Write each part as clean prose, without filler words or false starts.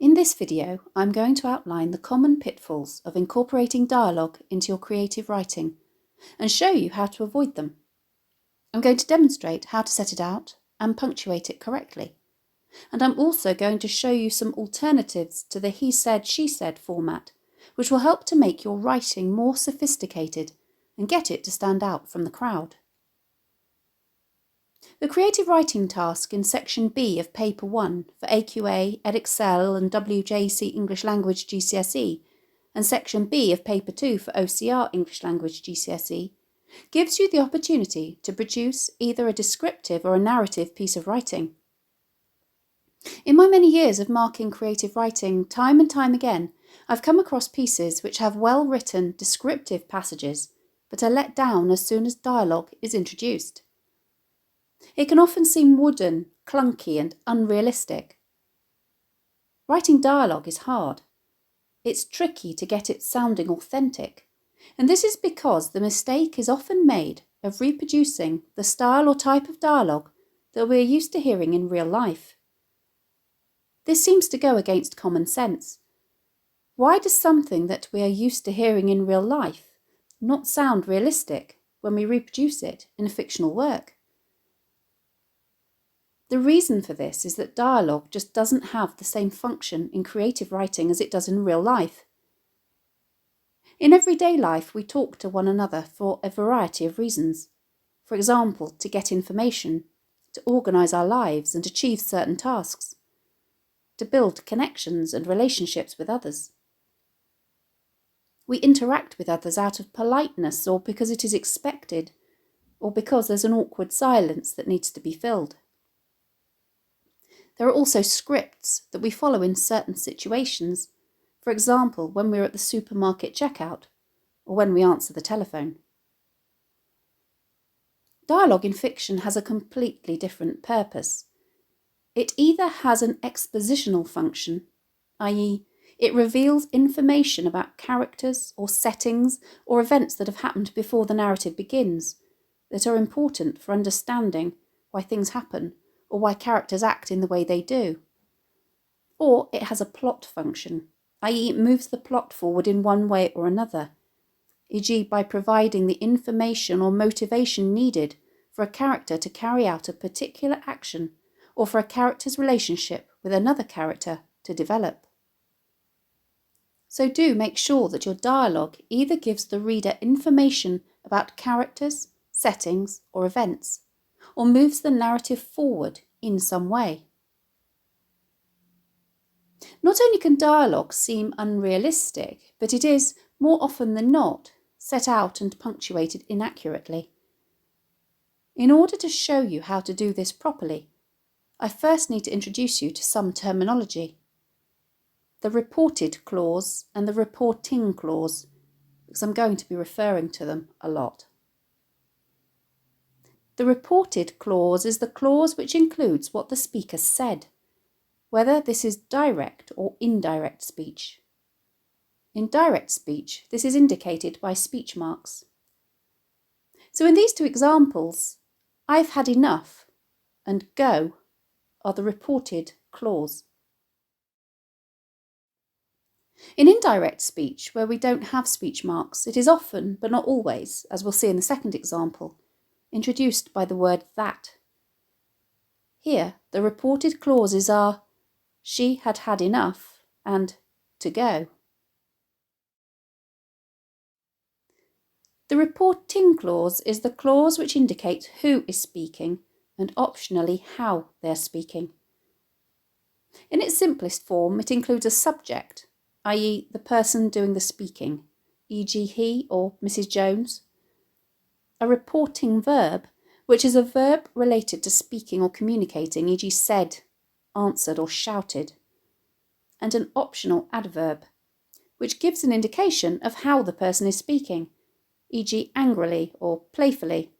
In this video, I'm going to outline the common pitfalls of incorporating dialogue into your creative writing and show you how to avoid them. I'm going to demonstrate how to set it out and punctuate it correctly. And I'm also going to show you some alternatives to the he said, she said format, which will help to make your writing more sophisticated and get it to stand out from the crowd. The creative writing task in section B of paper 1 for AQA, Edexcel and WJC English Language GCSE and section B of paper 2 for OCR English Language GCSE gives you the opportunity to produce either a descriptive or a narrative piece of writing. In my many years of marking creative writing, time and time again, I've come across pieces which have well-written descriptive passages but are let down as soon as dialogue is introduced. It can often seem wooden, clunky and unrealistic. Writing dialogue is hard. It's tricky to get it sounding authentic, and this is because the mistake is often made of reproducing the style or type of dialogue that we're used to hearing in real life. This seems to go against common sense. Why does something that we are used to hearing in real life not sound realistic when we reproduce it in a fictional work? The reason for this is that dialogue just doesn't have the same function in creative writing as it does in real life. In everyday life, we talk to one another for a variety of reasons. For example, to get information, to organise our lives and achieve certain tasks, to build connections and relationships with others. We interact with others out of politeness or because it is expected, or because there's an awkward silence that needs to be filled. There are also scripts that we follow in certain situations, for example, when we're at the supermarket checkout or when we answer the telephone. Dialogue in fiction has a completely different purpose. It either has an expositional function, i.e., it reveals information about characters or settings or events that have happened before the narrative begins that are important for understanding why things happen or why characters act in the way they do. Or it has a plot function, i.e. it moves the plot forward in one way or another, e.g. by providing the information or motivation needed for a character to carry out a particular action or for a character's relationship with another character to develop. So do make sure that your dialogue either gives the reader information about characters, settings or events, or moves the narrative forward in some way. Not only can dialogue seem unrealistic, but it is, more often than not, set out and punctuated inaccurately. In order to show you how to do this properly, I first need to introduce you to some terminology. The reported clause and the reporting clause, because I'm going to be referring to them a lot. The reported clause is the clause which includes what the speaker said, whether this is direct or indirect speech. In direct speech, this is indicated by speech marks. So in these two examples, I've had enough and go are the reported clause. In indirect speech, where we don't have speech marks, it is often, but not always, as we'll see in the second example, introduced by the word that. Here, the reported clauses are she had had enough and to go. The reporting clause is the clause which indicates who is speaking and optionally how they are speaking. In its simplest form, it includes a subject, i.e. the person doing the speaking, e.g. he or Mrs. Jones, a reporting verb, which is a verb related to speaking or communicating, e.g. said, answered or shouted, and an optional adverb, which gives an indication of how the person is speaking, e.g. angrily or playfully.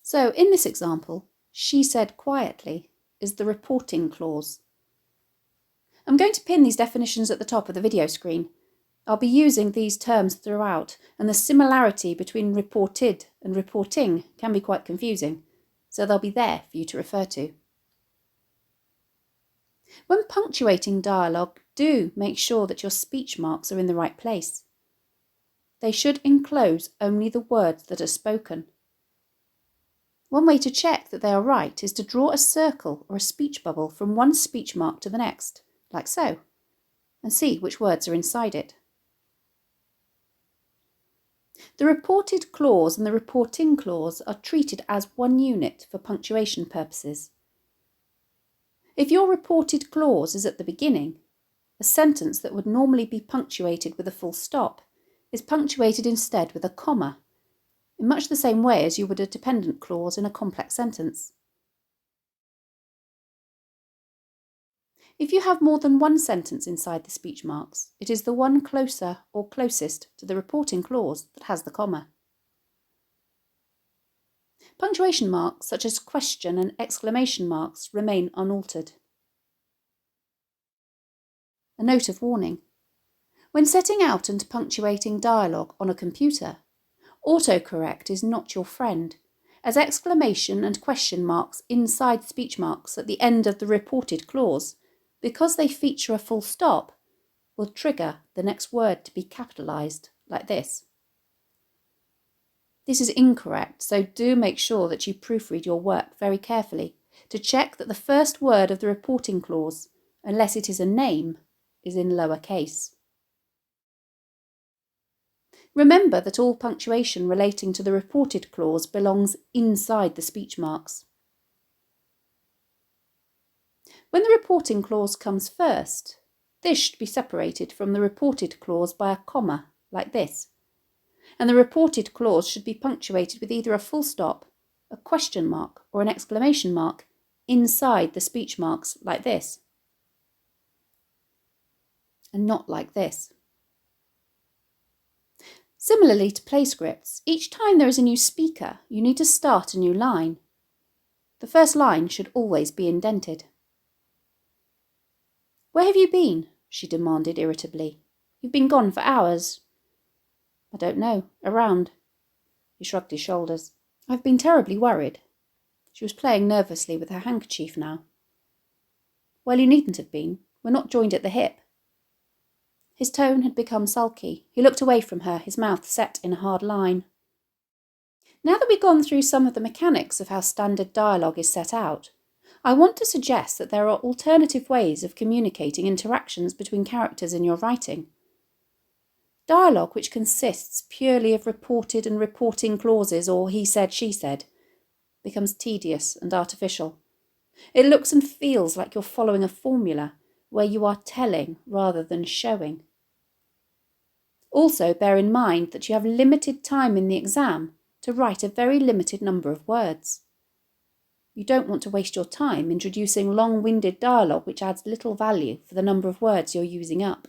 So in this example, she said quietly is the reporting clause. I'm going to pin these definitions at the top of the video screen. I'll be using these terms throughout, and the similarity between reported and reporting can be quite confusing, so they'll be there for you to refer to. When punctuating dialogue, do make sure that your speech marks are in the right place. They should enclose only the words that are spoken. One way to check that they are right is to draw a circle or a speech bubble from one speech mark to the next, like so, and see which words are inside it. The reported clause and the reporting clause are treated as one unit for punctuation purposes. If your reported clause is at the beginning, a sentence that would normally be punctuated with a full stop is punctuated instead with a comma, in much the same way as you would a dependent clause in a complex sentence. If you have more than one sentence inside the speech marks, it is the one closer or closest to the reporting clause that has the comma. Punctuation marks such as question and exclamation marks remain unaltered. A note of warning. When setting out and punctuating dialogue on a computer, autocorrect is not your friend, as exclamation and question marks inside speech marks at the end of the reported clause, because they feature a full stop, will trigger the next word to be capitalised, like this. This is incorrect, so do make sure that you proofread your work very carefully to check that the first word of the reporting clause, unless it is a name, is in lower case. Remember that all punctuation relating to the reported clause belongs inside the speech marks. When the reporting clause comes first, this should be separated from the reported clause by a comma, like this, and the reported clause should be punctuated with either a full stop, a question mark, or an exclamation mark inside the speech marks, like this, and not like this. Similarly to play scripts, each time there is a new speaker, you need to start a new line. The first line should always be indented. "Where have you been?" she demanded irritably. "You've been gone for hours." "I don't know. Around." He shrugged his shoulders. "I've been terribly worried." She was playing nervously with her handkerchief now. "Well, you needn't have been. We're not joined at the hip." His tone had become sulky. He looked away from her, his mouth set in a hard line. Now that we've gone through some of the mechanics of how standard dialogue is set out, I want to suggest that there are alternative ways of communicating interactions between characters in your writing. Dialogue which consists purely of reported and reporting clauses or he said, she said, becomes tedious and artificial. It looks and feels like you're following a formula where you are telling rather than showing. Also, bear in mind that you have limited time in the exam to write a very limited number of words. You don't want to waste your time introducing long-winded dialogue which adds little value for the number of words you're using up.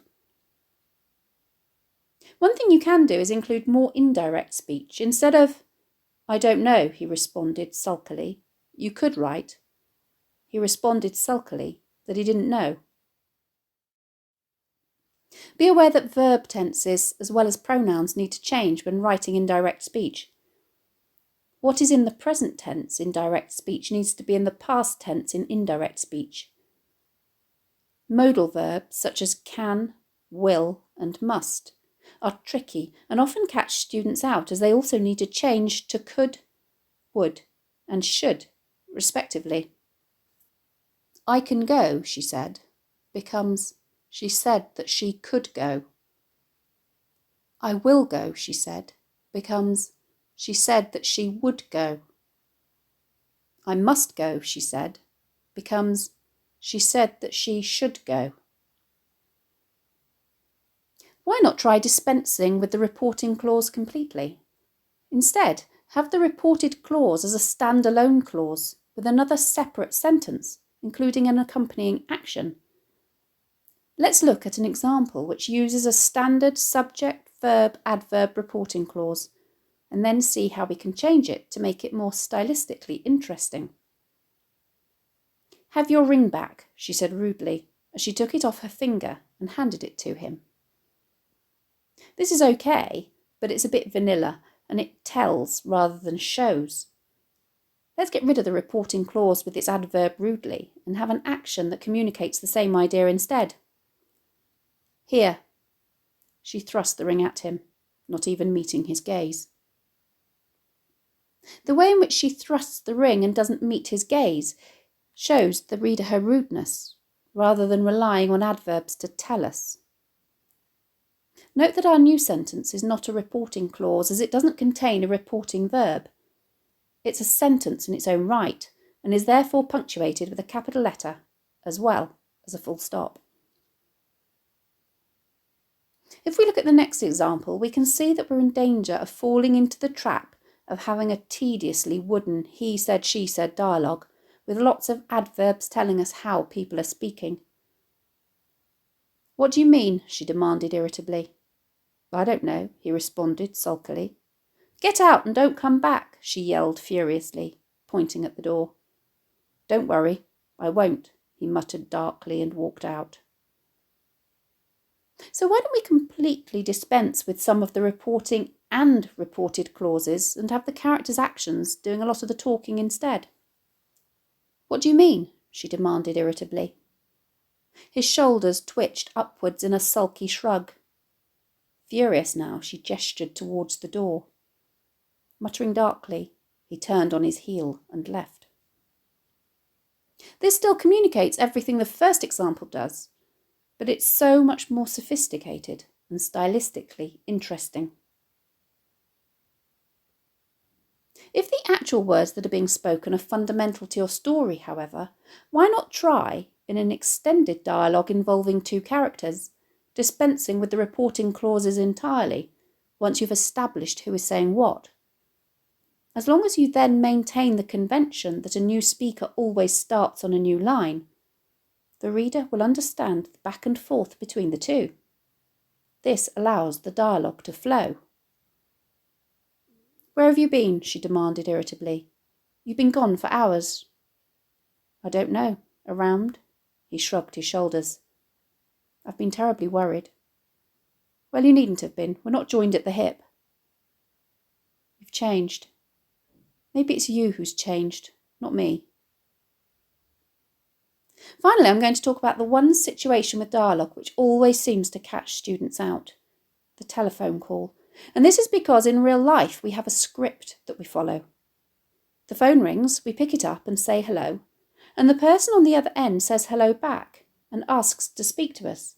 One thing you can do is include more indirect speech. Instead of, "I don't know," he responded sulkily, you could write, "He responded sulkily that he didn't know." Be aware that verb tenses as well as pronouns need to change when writing indirect speech. What is in the present tense in direct speech needs to be in the past tense in indirect speech. Modal verbs such as can, will, and must are tricky and often catch students out as they also need to change to could, would, and should, respectively. "I can go," she said, becomes "she said that she could go." "I will go," she said, becomes "she said that she would go." "I must go," she said, becomes "she said that she should go." Why not try dispensing with the reporting clause completely? Instead, have the reported clause as a standalone clause with another separate sentence, including an accompanying action. Let's look at an example which uses a standard subject, verb, adverb reporting clause, and then see how we can change it to make it more stylistically interesting. "Have your ring back," she said rudely, as she took it off her finger and handed it to him. This is okay, but it's a bit vanilla, and it tells rather than shows. Let's get rid of the reporting clause with its adverb rudely and have an action that communicates the same idea instead. Here. She thrust the ring at him, not even meeting his gaze. The way in which she thrusts the ring and doesn't meet his gaze shows the reader her rudeness, rather than relying on adverbs to tell us. Note that our new sentence is not a reporting clause, as it doesn't contain a reporting verb. It's a sentence in its own right, and is therefore punctuated with a capital letter, as well as a full stop. If we look at the next example, we can see that we're in danger of falling into the trap of having a tediously wooden he said, she said dialogue, with lots of adverbs telling us how people are speaking. What do you mean? She demanded irritably. I don't know, he responded sulkily. Get out and don't come back, she yelled furiously, pointing at the door. Don't worry, I won't, he muttered darkly and walked out. So why don't we completely dispense with some of the reporting and reported clauses and have the character's actions doing a lot of the talking instead? What do you mean? She demanded irritably. His shoulders twitched upwards in a sulky shrug. Furious now, she gestured towards the door. Muttering darkly, he turned on his heel and left. This still communicates everything the first example does, but it's so much more sophisticated and stylistically interesting. If the actual words that are being spoken are fundamental to your story, however, why not try, in an extended dialogue involving two characters, dispensing with the reporting clauses entirely, once you've established who is saying what? As long as you then maintain the convention that a new speaker always starts on a new line, the reader will understand the back and forth between the two. This allows the dialogue to flow. Where have you been? She demanded irritably. You've been gone for hours. I don't know. Around? He shrugged his shoulders. I've been terribly worried. Well, you needn't have been. We're not joined at the hip. You've changed. Maybe it's you who's changed, not me. Finally, I'm going to talk about the one situation with dialogue which always seems to catch students out, the telephone call. And this is because in real life we have a script that we follow. The phone rings, we pick it up and say hello, and the person on the other end says hello back and asks to speak to us.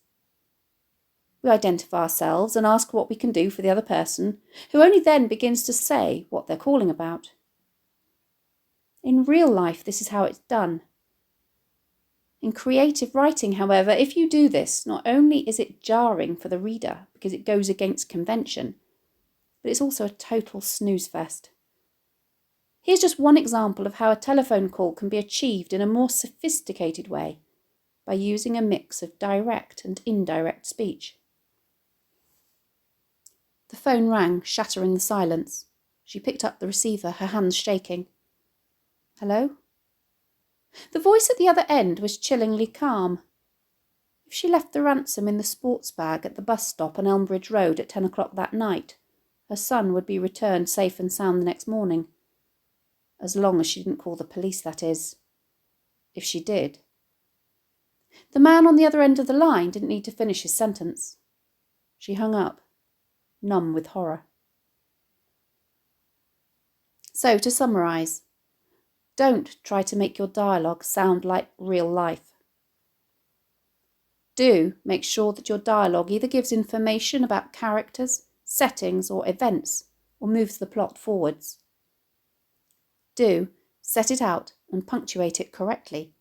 We identify ourselves and ask what we can do for the other person, who only then begins to say what they're calling about. In real life, this is how it's done. In creative writing, however, if you do this, not only is it jarring for the reader because it goes against convention, but it's also a total snooze fest. Here's just one example of how a telephone call can be achieved in a more sophisticated way by using a mix of direct and indirect speech. The phone rang, shattering the silence. She picked up the receiver, her hands shaking. Hello? The voice at the other end was chillingly calm. If she left the ransom in the sports bag at the bus stop on Elmbridge Road at 10 o'clock that night, her son would be returned safe and sound the next morning. As long as she didn't call the police, that is. If she did. The man on the other end of the line didn't need to finish his sentence. She hung up, numb with horror. So, to summarise, don't try to make your dialogue sound like real life. Do make sure that your dialogue either gives information about characters, settings or events, or moves the plot forwards. Do set it out and punctuate it correctly.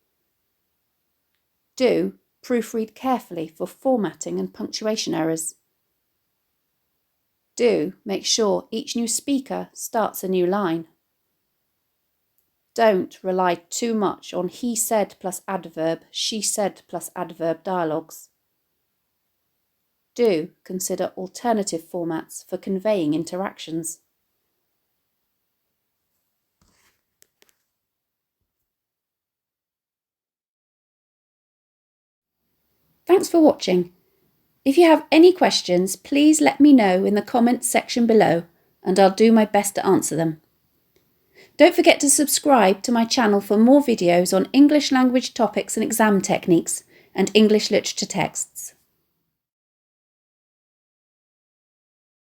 Do proofread carefully for formatting and punctuation errors. Do make sure each new speaker starts a new line. Don't rely too much on he said plus adverb, she said plus adverb dialogues. Do consider alternative formats for conveying interactions. Thanks for watching. If you have any questions, please let me know in the comments section below and I'll do my best to answer them. Don't forget to subscribe to my channel for more videos on English language topics and exam techniques and English literature texts.